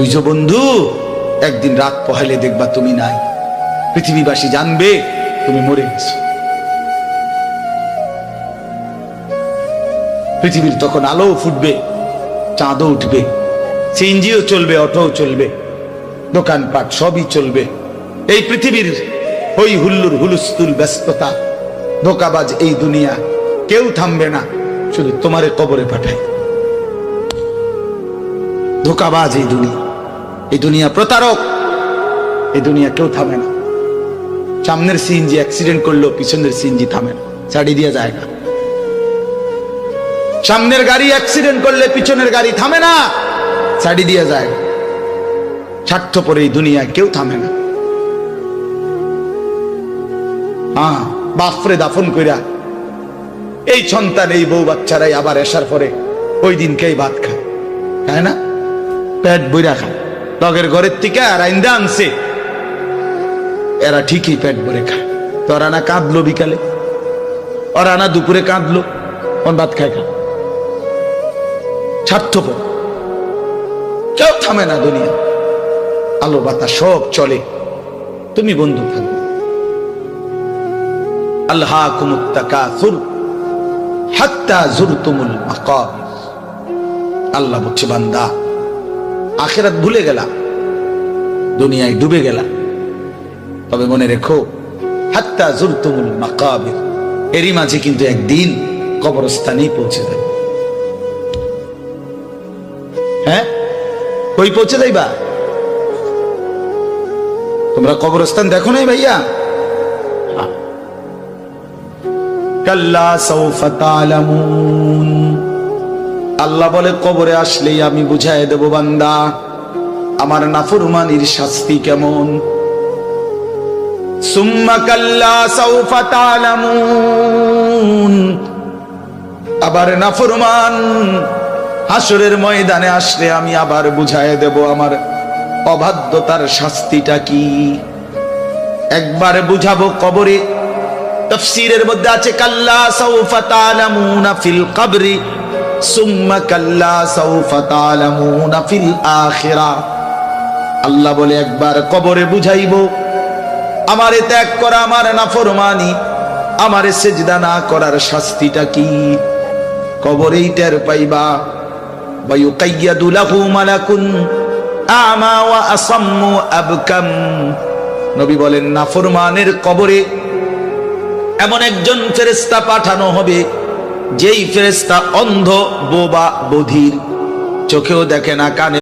বুঝছো বন্ধু, একদিন রাত পহেলে দেখবা তুমি নাই, পৃথিবীবাসী জানবে তুমি মরে গেছো। পৃথিবীর তখন আলো ফুটবে, চাঁদও উঠবে, সিএনজিও চলবে, অটোও চলবে, দোকানপাট সবই চলবে। এই পৃথিবীর হই হুল্লুর হুলুস্থুল ব্যস্ততা, ধোকাবাজ এই দুনিয়া, কেউ থামবে না, শুধু তোমারে কবরে পাঠায়। ধোকাবাজ এই দুনিয়া প্রতারক, এই দুনিয়া কেউ থামে না। সামনের সিএনজি অ্যাক্সিডেন্ট করলো, পিছনের সিএনজি থামে না, ছাড়ি দিয়ে যায় না। সামনের গাড়ি অ্যাক্সিডেন্ট করলে পিছনের গাড়ি থামে না, ছাড়ি দিয়ে যায়। স্বার্থপর এই দুনিয়া কেউ থামে না। হ্যাঁ, বাপরে দাফন কইরা এই সন্তান, এই বউ বাচ্চারাই আবার এসার পরে ওই দিনকেই ভাত খায়, তাই না? পেট বইরা খায়, লগের ঘরের থেকে আর আইন্দা আনছে, এরা ঠিকই পেট ভরে খায়। তোরা না কাঁদলো বিকালে, ওরা না দুপুরে কাঁদলো, কোন ভাত খায় খা। স্বার্থপর, কেউ থামে না দুনিয়া, আলো বাতাস সব চলে, তুমি বন্ধু থাকবে। আল্লাহকুমুত তাকাসুর হাত্তা যুরতুমুল মাকাবির। আল্লাহ বলছে, বান্দা আখিরাত ভুলে গেলা, দুনিয়ায় ডুবে গেলা, তবে মনে রেখো হাত্তা যুরতুমুল মাকাবির, এরই মাঝে কিন্তু একদিন কবরস্থানেই পৌঁছে যাবে। হ্যাঁ, কই পৌঁছে যাইবা? তোমরা কবরস্থান দেখো নাই ভাইয়া? কাল্লা সাউফা তা'লামুন। আল্লাহ বলে, কবরে আসলেই আমি বুঝাই দেব বান্দা আমার নাফরমানির শাস্তি কেমন। সুম্মা কাল্লা সাউফা তা'লামুন। আবার নাফরমান হাসরের ময়দানে আসলে আমি আবার বুঝাই দেব আমার অবাধ্যতার শাস্তিটা কি। একবার বুঝাবো কবরে। তাফসীরের মধ্যে আছে কাল্লা সাউফা তা'লামুনা ফিল কবরি সুম্মা কাল্লা সাউফা তা'লামুনা ফিল আখিরাহ। আল্লাহ বলে, একবার কবরে বুঝাইবো আমারে ত্যাগ করা, আমার নাফরমানি, আমারে সিজদা না করার শাস্তিটা কি। কবরেই টের পাইবা। ওয়ায়ুকাইয়াদু লাহু মালাকুন আমা ওয়া আসাম্মু আবকাম। নবী বলেন, নাফরমানের কবরে এমন একজন ফেরেশতা পাঠানো হবে, যেই ফেরেশতা অন্ধ, বোবা, বধির, চোখেও দেখে না, কানে